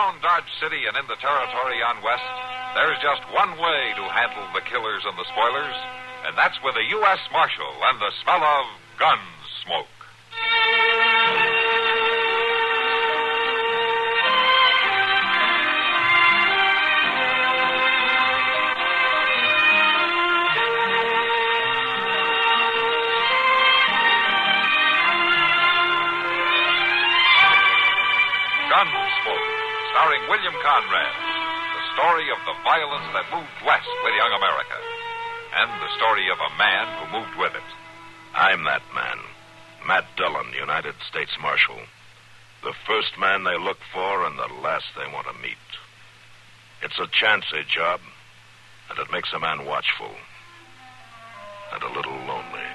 around Dodge City and in the territory on west, there's just one way to handle the killers and the spoilers, and that's with a U.S. Marshal and the smell of Gunsmoke. Gunsmoke, starring William Conrad. The story of the violence that moved west with young America. And the story of a man who moved with it. I'm that man. Matt Dillon, United States Marshal. The first man they look for and the last they want to meet. It's a chancy job, and it makes a man watchful. And a little lonely.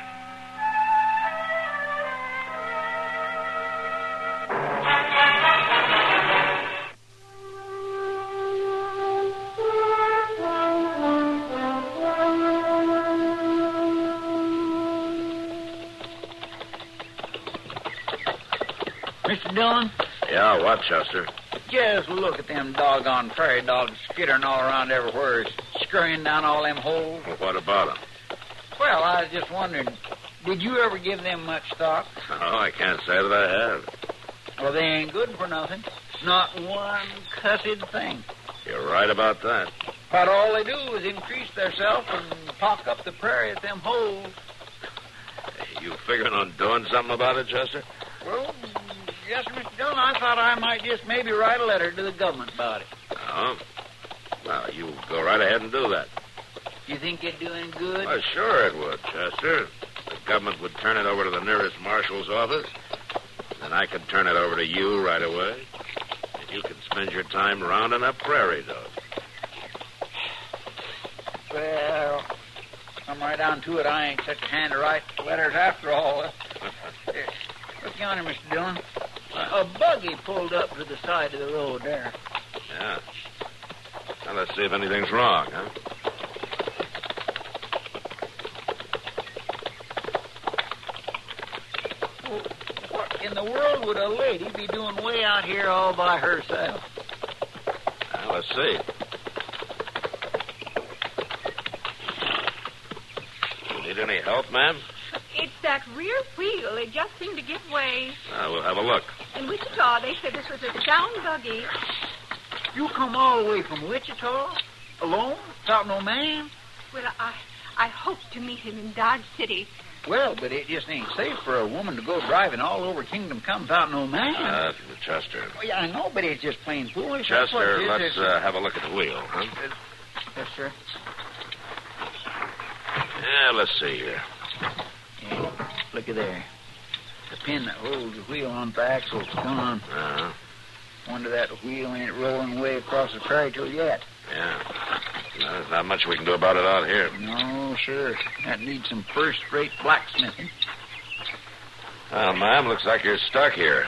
Mr. Dillon? Yeah, what, Chester? Just look at them doggone prairie dogs skittering all around everywhere, scurrying down all them holes. Well, what about them? Well, I was just wondering, did you ever give them much thought? Oh, I can't say that I have. Well, they ain't good for nothing. Not one cussed thing. You're right about that. But all they do is increase theirself and pock up the prairie at them holes. You figuring on doing something about it, Chester? Well, yes, Mr. Dillon, I thought I might just maybe write a letter to the government about it. Oh? Well, you go right ahead and do that. You think it'd do any good? Well, sure it would, Chester. The government would turn it over to the nearest marshal's office. Then I could turn it over to you right away. And you could spend your time rounding up prairie dogs. Well, come right down to it. I ain't such a hand to write letters after all. Look yonder, Mr. Dillon. A buggy pulled up to the side of the road there. Yeah. Now, let's see if anything's wrong, huh? Well, what in the world would a lady be doing way out here all by herself? Now, let's see. You need any help, ma'am? It's that rear wheel. It just seemed to give way. We'll have a look. In Wichita, they said this was a sound buggy. You come all the way from Wichita? Alone? Without no man? Well, I hope to meet him in Dodge City. Well, but it just ain't safe for a woman to go driving all over Kingdom Come without no man. Chester. Well, yeah, I know, but it's just plain foolish. Chester, let's have a look at the wheel, huh? Yes, sir. Yeah, let's see here. Yeah, look at there. The pin that holds the wheel on the axle's gone. Uh-huh. Wonder that wheel ain't rolling way across the prairie till yet. Yeah. There's not much we can do about it out here. No, sir. That needs some first-rate blacksmithing. Well, ma'am, looks like you're stuck here.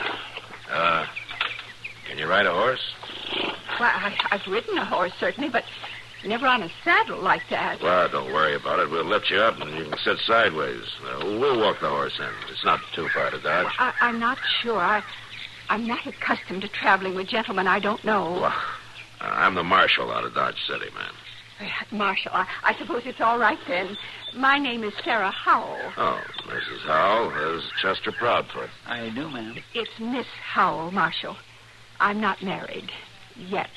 Can you ride a horse? Well, I've ridden a horse, certainly, but never on a saddle like that. Well, don't worry about it. We'll lift you up and you can sit sideways. We'll walk the horse in. It's not too far to dodge. Well, I'm not sure. I'm not accustomed to traveling with gentlemen I don't know. Well, I'm the marshal out of Dodge City, ma'am. Marshal, I suppose it's all right then. My name is Sarah Howell. Oh, Mrs. Howell. There's Chester Proudfoot. I do, ma'am. It's Miss Howell, Marshal. I'm not married. Yet.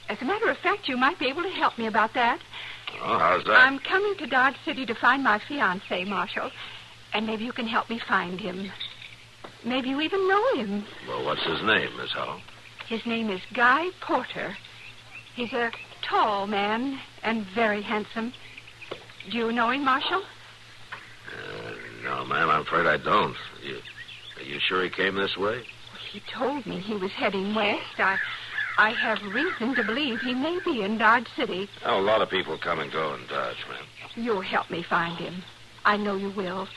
As a matter of fact, you might be able to help me about that. Oh, how's that? I'm coming to Dodge City to find my fiancé, Marshal. And maybe you can help me find him. Maybe you even know him. Well, what's his name, Miss Howell? His name is Guy Porter. He's a tall man and very handsome. Do you know him, Marshal? No, ma'am, I'm afraid I don't. Are you sure he came this way? He told me he was heading west. I have reason to believe he may be in Dodge City. Oh, a lot of people come and go in Dodge, ma'am. You'll help me find him. I know you will.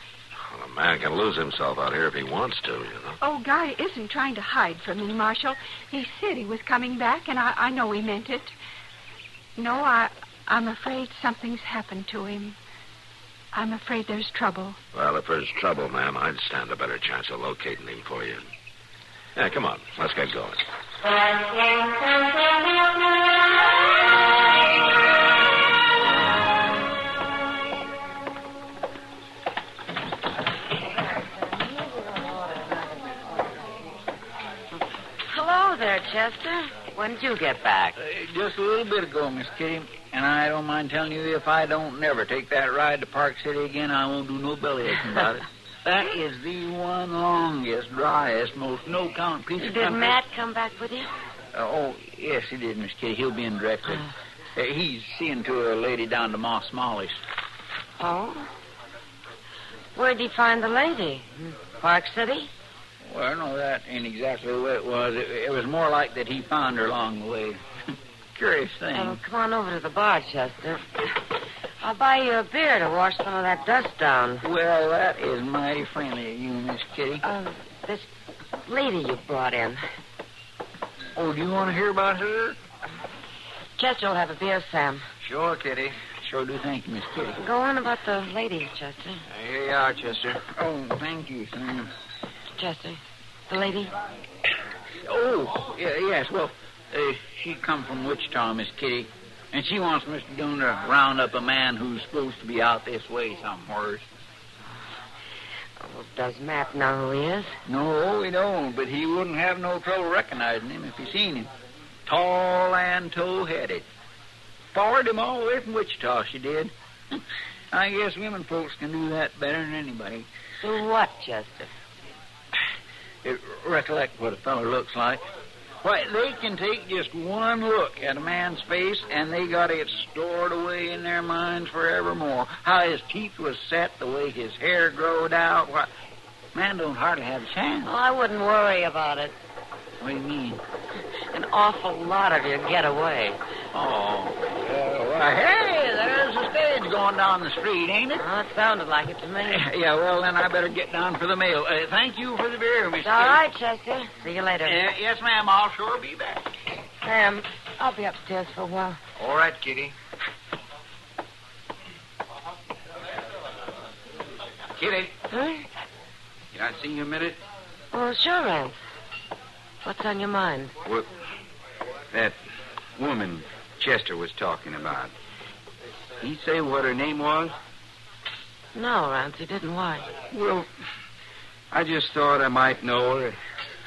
Well, a man can lose himself out here if he wants to, you know. Oh, Guy isn't trying to hide from me, Marshal. He said he was coming back, and I know he meant it. No, I'm afraid something's happened to him. I'm afraid there's trouble. Well, if there's trouble, ma'am, I'd stand a better chance of locating him for you. Yeah, come on. Let's get going. Hello there, Chester. When did you get back? Just a little bit ago, Miss Kitty. And I don't mind telling you, if I don't never take that ride to Park City again, I won't do no belly aching about it. That is the one longest, driest, most no-count piece of country. Did Matt come back with you? Oh, yes, he did, Miss Kitty. He'll be in directly. He's seeing to a lady down to Moss Smalley's. Oh? Where'd he find the lady? Park City? Well, no, that ain't exactly the way it was. It was more like that he found her along the way. Curious thing. Oh, come on over to the bar, Chester. I'll buy you a beer to wash some of that dust down. Well, that is mighty friendly of you, Miss Kitty. This lady you brought in. Oh, do you want to hear about her? Chester will have a beer, Sam. Sure, Kitty. Sure do, thank you, Miss Kitty. Go on about the lady, Chester. Here you are, Chester. Oh, thank you, Sam. Chester, the lady? Oh, yes, well, she come from Wichita, Miss Kitty. And she wants Mr. Dillon to round up a man who's supposed to be out this way somewhere. Oh, does Matt know who he is? No, he don't, but he wouldn't have no trouble recognizing him if he seen him. Tall and tow-headed. Followed him all the way from Wichita, she did. I guess women folks can do that better than anybody. Do what, Chester? Recollect what a fellow looks like. Why, they can take just one look at a man's face, and they got it stored away in their minds forevermore. How his teeth was set, the way his hair growed out. Why, man don't hardly have a chance. Oh, I wouldn't worry about it. What do you mean? An awful lot of you get away. Oh, why, hey, there's a stage going down the street, ain't it? Oh, it sounded like it to me. Yeah, well, then I better get down for the mail. Thank you for the beer, Miss It's all right, Chester. See you later. Yes, ma'am, I'll sure be back. Sam, I'll be upstairs for a while. All right, Kitty. Kitty, Huh? can I see you a minute? Oh, sure, Rance. What's on your mind? Well, that woman Chester was talking about. He say what her name was? No, Rance, he didn't. Why? Well, I just thought I might know her.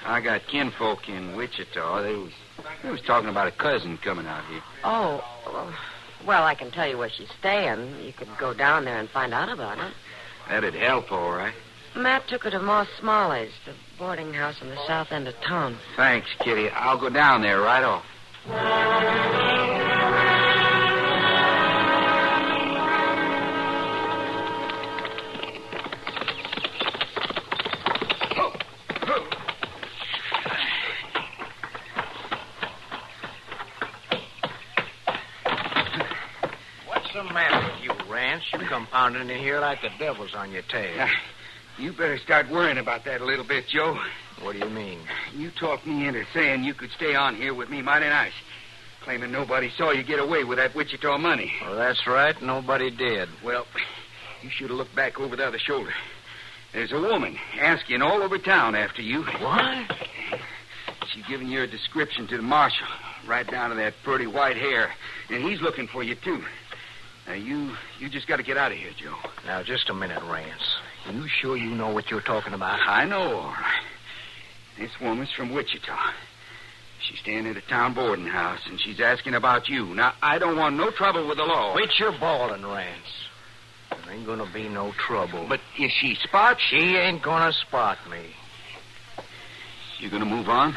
I got kinfolk in Wichita. They was talking about a cousin coming out here. Oh, well, I can tell you where she's staying. You could go down there and find out about it. That'd help, all right. Matt took her to Moss Smalley's, the boarding house in the south end of town. Thanks, Kitty. I'll go down there right off. What's the matter with you, Rance? You come pounding in here like the devil's on your tail. You better start worrying about that a little bit, Joe. What do you mean? You talked me into saying you could stay on here with me mighty nice. Claiming nobody saw you get away with that Wichita money. Well, that's right. Nobody did. Well, you should have looked back over the other shoulder. There's a woman asking all over town after you. What? She's giving your description to the marshal, right down to that pretty white hair. And he's looking for you, too. Now, you just got to get out of here, Joe. Now, just a minute, Rance. You sure you know what you're talking about? I know, all right. This woman's from Wichita. She's staying at a town boarding house, and she's asking about you. Now, I don't want no trouble with the law. Quit your bawling, Rance. There ain't gonna be no trouble. But if she spots... She ain't gonna spot me. You gonna move on?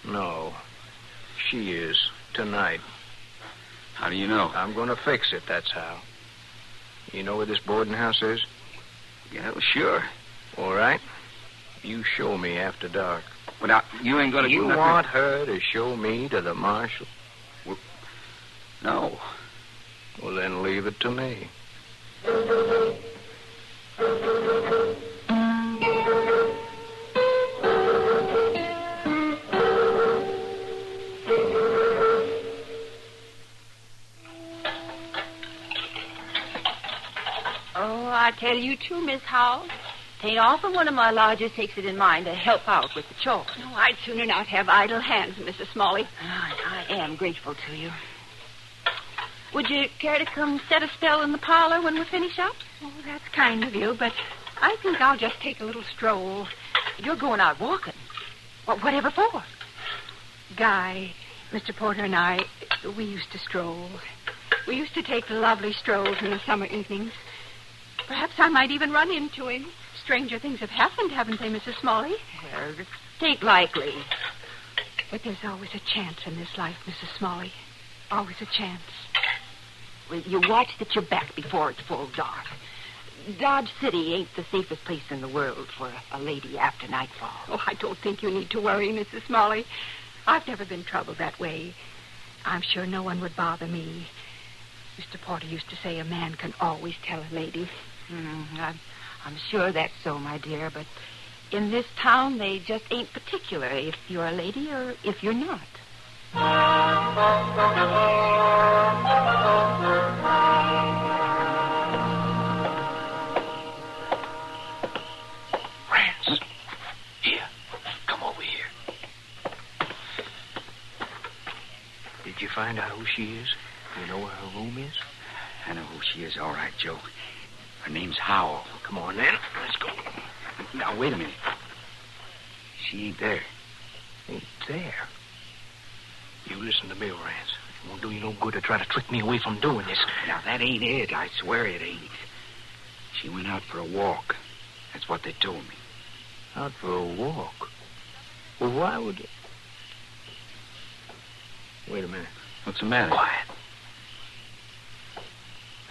No. She is. Tonight. How do you know? I'm gonna fix it, that's how. You know where this boarding house is? Yeah, well, sure. All right. You show me after dark. But now, you ain't gonna do You nothing... want her to show me to the marshal? Well, no. Well, then leave it to me. Oh, I tell you too, Miss Howell. 'Tain't often one of my lodgers takes it in mind to help out with the chores. No, I'd sooner not have idle hands, Mrs. Smalley. I am grateful to you. Would you care to come set a spell in the parlor when we finish up? Oh, that's kind of you, but I think I'll just take a little stroll. You're going out walking. Whatever for? Guy, Mr. Porter and I, we used to stroll. We used to take lovely strolls in the summer evenings. Perhaps I might even run into him. Stranger things have happened, haven't they, Mrs. Smalley? Well, it ain't likely. But there's always a chance in this life, Mrs. Smalley. Always a chance. Well, you watch that you're back before it's full dark. Dodge City ain't the safest place in the world for a lady after nightfall. Oh, I don't think you need to worry, Mrs. Smalley. I've never been troubled that way. I'm sure no one would bother me. Mr. Porter used to say a man can always tell a lady. I'm sure that's so, my dear, but in this town they just ain't particular if you're a lady or if you're not. Rance, here, come over here. Did you find out who she is? You know where her room is? I know who she is, all right, Joe. Her name's Howell. Come on, then. Let's go. Now, wait a minute. She ain't there. Ain't there? You listen to me, Rance. It won't do you no good to try to trick me away from doing this. Now, that ain't it. I swear it ain't. She went out for a walk. That's what they told me. Out for a walk? Well, why would... Wait a minute. What's the matter? Quiet.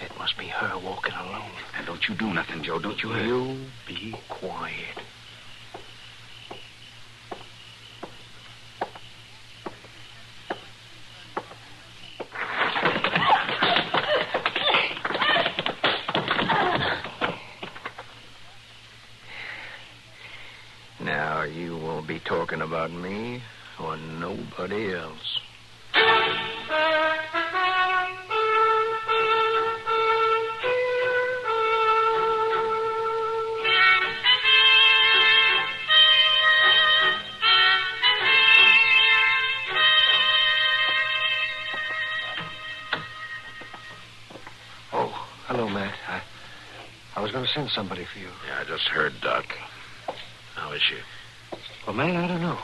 It must be her walking alone. Now, don't you do nothing, Joe. Don't you... You be quiet. Now, you won't be talking about me or nobody else. Hello, Matt. I was going to send somebody for you. Yeah, I just heard Doc. How is she? Well, man, I don't know.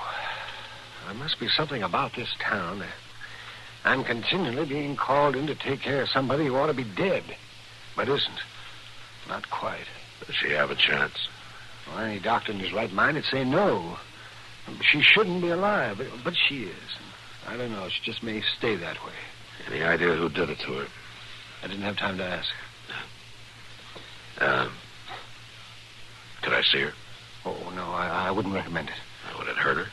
There must be something about this town. I'm continually being called in to take care of somebody who ought to be dead, but isn't. Not quite. Does she have a chance? Well, any doctor in his right mind would say no. She shouldn't be alive, but she is. I don't know. She just may stay that way. Any idea who did it to her? I didn't have time to ask. Could I see her? Oh, no, I wouldn't recommend it. Would it hurt her?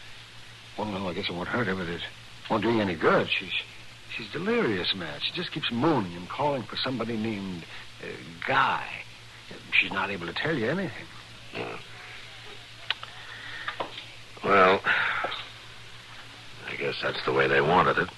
Well, no, I guess it won't hurt her, but it won't do you any good. She's delirious, Matt. She just keeps moaning and calling for somebody named Guy. She's not able to tell you anything. Well, I guess that's the way they wanted it.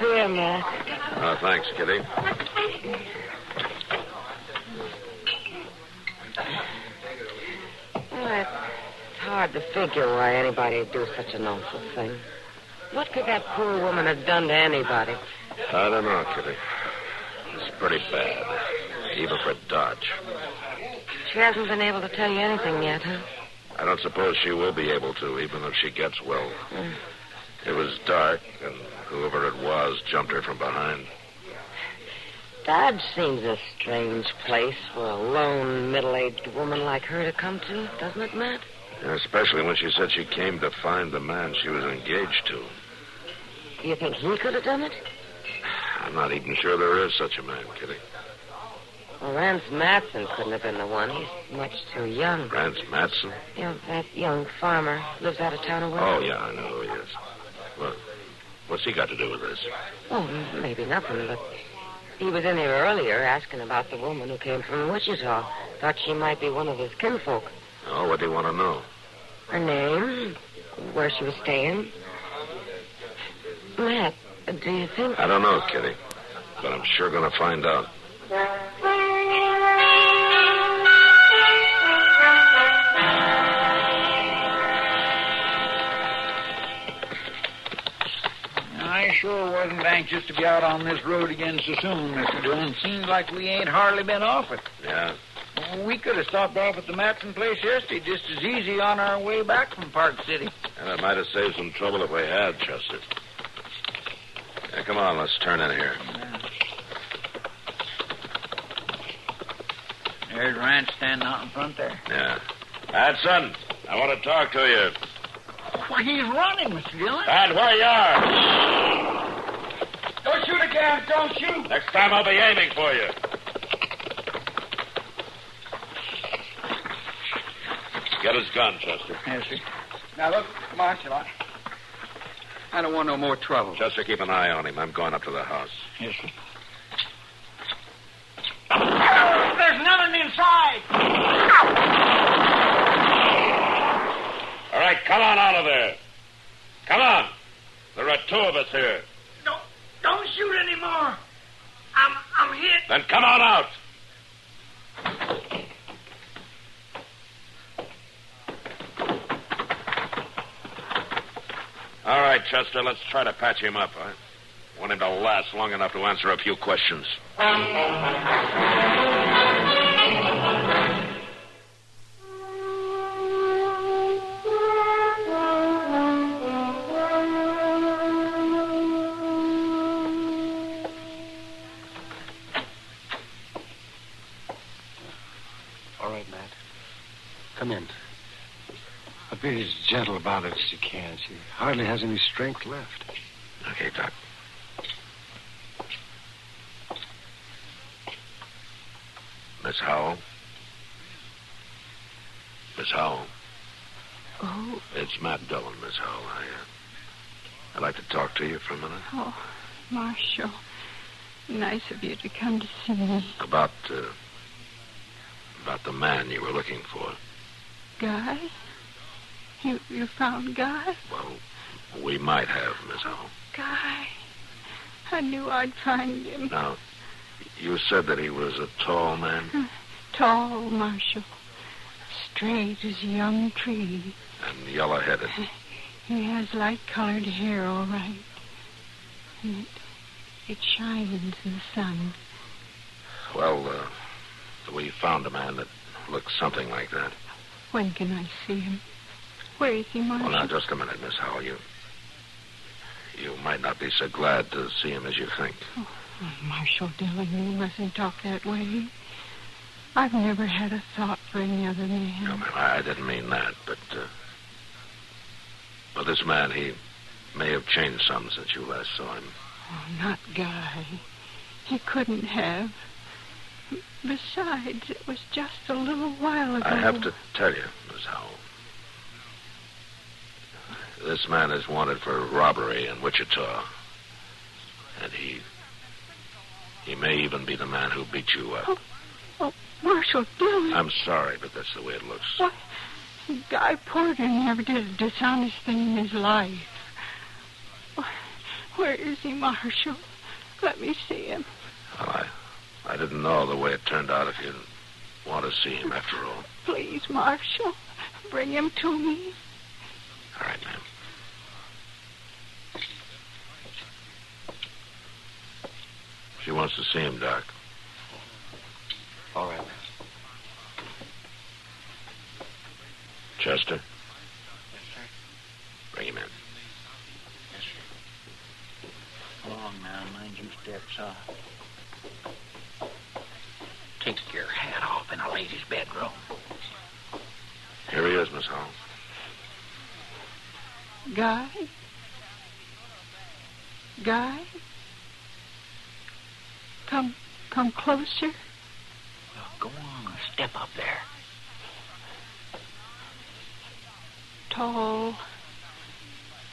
Here, Matt. Oh, thanks, Kitty. Well, it's hard to figure why anybody would do such an awful thing. What could that poor woman have done to anybody? I don't know, Kitty. It's pretty bad, even for Dodge. She hasn't been able to tell you anything yet, huh? I don't suppose she will be able to, even if she gets well. It was dark, and whoever it was jumped her from behind. Dodge seems a strange place for a lone, middle-aged woman like her to come to, doesn't it, Matt? Especially when she said she came to find the man she was engaged to. Do you think he could have done it? I'm not even sure there is such a man, Kitty. Well, Rance Matson couldn't have been the one. He's much too young. Rance Matson? Yeah, that young farmer lives out of town a while. Oh, yeah, I know who he is. Well, what's he got to do with this? Oh, maybe nothing, but He was in here earlier asking about the woman who came from Wichita. Thought she might be one of his kinfolk. Oh, what do you want to know? Her name, where she was staying. Matt, do you think... I don't know, Kitty. But I'm sure going to find out. I sure wasn't anxious to be out on this road again so soon, Mr. Dillon. Seems like we ain't hardly been off it. Yeah? We could have stopped off at the Matson place yesterday just as easy on our way back from Park City. And it might have saved some trouble if we had, Chester. Yeah, come on, let's turn in here. There's Ranch standing out in front there. Yeah. Hudson, I want to talk to you. Why, he's running, Mr. Dillon. Dad, where you are? Don't shoot again. Don't shoot. Next time I'll be aiming for you. Get his gun, Chester. Yes, sir. Now, look, Marshal, I don't want no more trouble. Chester, keep an eye on him. I'm going up to the house. Yes, sir. There's nothing inside. All right, come on out of there. Come on. There are two of us here. Don't shoot anymore. I'm hit. Then come on out. All right, Chester, let's try to patch him up. I want him to last long enough to answer a few questions. All right, Matt. Come in. But be as gentle about it as you can. She hardly has any strength left. Okay, Doc. Miss Howell? Miss Howell? Oh, It's Matt Dillon, Miss Howell. I'd like to talk to you for a minute. oh, Marshal. Nice of you to come to see me. About the man you were looking for. Guy? You found Guy? Well, we might have, Miss Howell. Guy. I knew I'd find him. Now, you said that he was a tall man? Tall, Marshal. Straight as a young tree. And yellow-headed. He has light-colored hair, all right. And it shines in the sun. Well, we found a man that looked something like that. When can I see him? Where is he, Marshal? Well, now, just a minute, Miss Howell. You might not be so glad to see him as you think. Oh, Marshal Dillon, you mustn't talk that way. I've never had a thought for any other man. No, ma'am, I didn't mean that, but this man, he may have changed some since you last saw him. Oh, not Guy. He couldn't have. Besides, it was just a little while ago. I have to tell you, Miss Howell. This man is wanted for robbery in Wichita. And he may even be the man who beat you up. Oh, Marshal Dillon. I'm sorry, but that's the way it looks. What? Guy Porter never did a dishonest thing in his life. Where is he, Marshal? Let me see him. Well, I didn't know the way it turned out if you didn't want to see him after all. Please, Marshal, bring him to me. All right, ma'am. She wants to see him, Doc. All right, Matt. Chester? Yes, sir. Bring him in. Yes, sir. Along now, mind you step soft. Take your hat off in a lady's bedroom. Here he is, Miss Howell. Guy? Guy? Come closer. Well, go on, step up there. Tall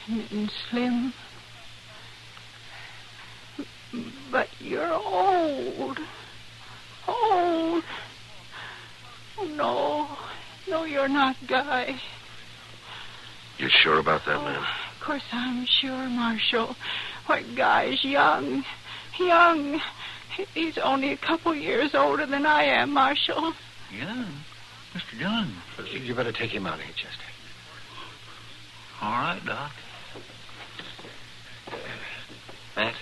and slim. But you're old. Old. Oh, no, you're not, Guy. You sure about that, ma'am? Of course I'm sure, Marshal. Why, Guy's young. Young. He's only a couple years older than I am, Marshal. Young? Mr. Dillon. You better take him out here, Chester. All right, Doc. Matt?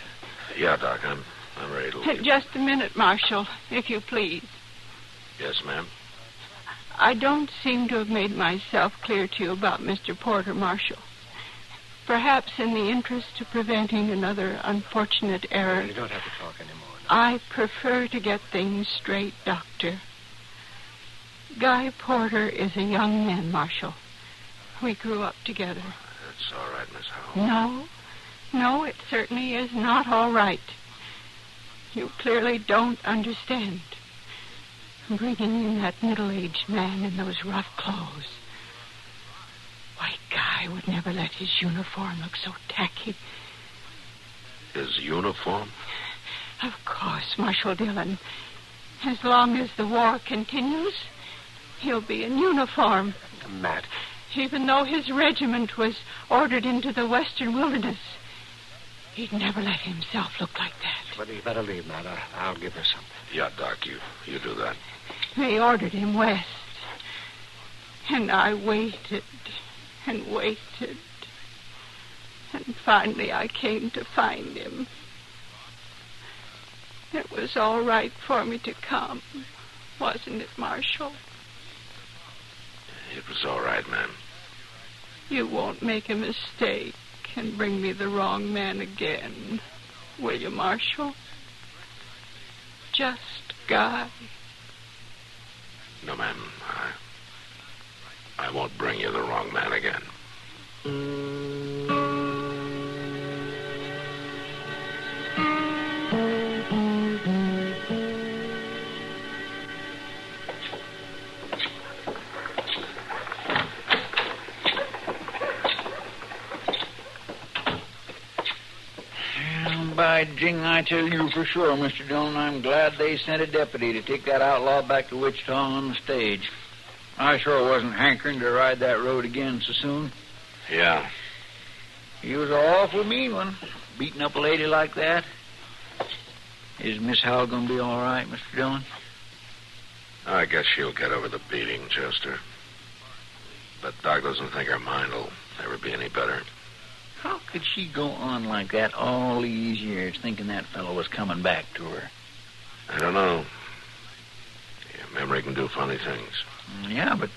Yeah, Doc, I'm ready to leave. Just a minute, Marshal, if you please. Yes, ma'am? I don't seem to have made myself clear to you about Mr. Porter, Marshal. Perhaps in the interest of preventing another unfortunate error. You don't have to talk anymore. I prefer to get things straight, Doctor. Guy Porter is a young man, Marshal. We grew up together. That's all right, Miss Howell. No, it certainly is not all right. You clearly don't understand. Bringing in that middle-aged man in those rough clothes. Why, Guy would never let his uniform look so tacky. His uniform? Of course, Marshal Dillon. As long as the war continues, he'll be in uniform. Matt. Even though his regiment was ordered into the western wilderness, he'd never let himself look like that. But you better leave, Matt. I'll give her something. Yeah, Doc, you do that. They ordered him west. And I waited and waited. And finally I came to find him. It was all right for me to come, wasn't it, Marshal? It was all right, ma'am. You won't make a mistake and bring me the wrong man again, will you, Marshal? Just Guy. No, ma'am. I won't bring you the wrong man again. By jing, I tell you for sure, Mr. Dillon, I'm glad they sent a deputy to take that outlaw back to Wichita on the stage. I sure wasn't hankering to ride that road again so soon. Yeah. He was an awful mean one, beating up a lady like that. Is Miss Howell going to be all right, Mr. Dillon? I guess she'll get over the beating, Chester. But Doc doesn't think her mind will ever be any better. How could she go on like that all these years, thinking that fellow was coming back to her? I don't know. Your memory can do funny things. Yeah, but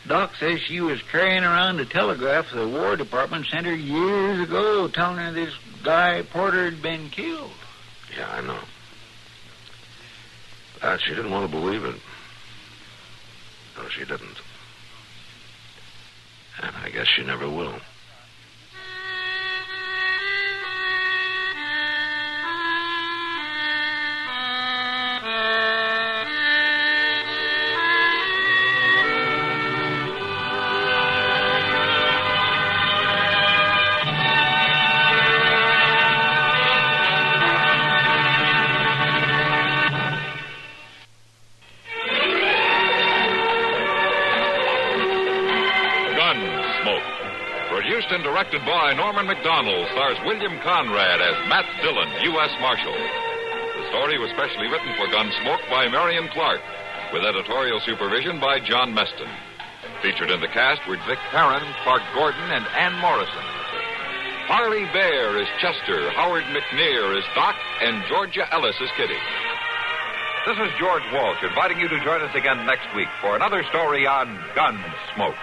Doc says she was carrying around a telegraph the War Department sent her years ago, telling her this Guy Porter had been killed. Yeah, I know. But she didn't want to believe it. No, she didn't. And I guess she never will. And directed by Norman Macdonnell, stars William Conrad as Matt Dillon, U.S. Marshal. The story was specially written for Gunsmoke by Marion Clark, with editorial supervision by John Meston. Featured in the cast were Vic Perrin, Clark Gordon, and Ann Morrison. Parley Baer is Chester, Howard McNear is Doc, and Georgia Ellis is Kitty. This is George Walsh inviting you to join us again next week for another story on Gunsmoke.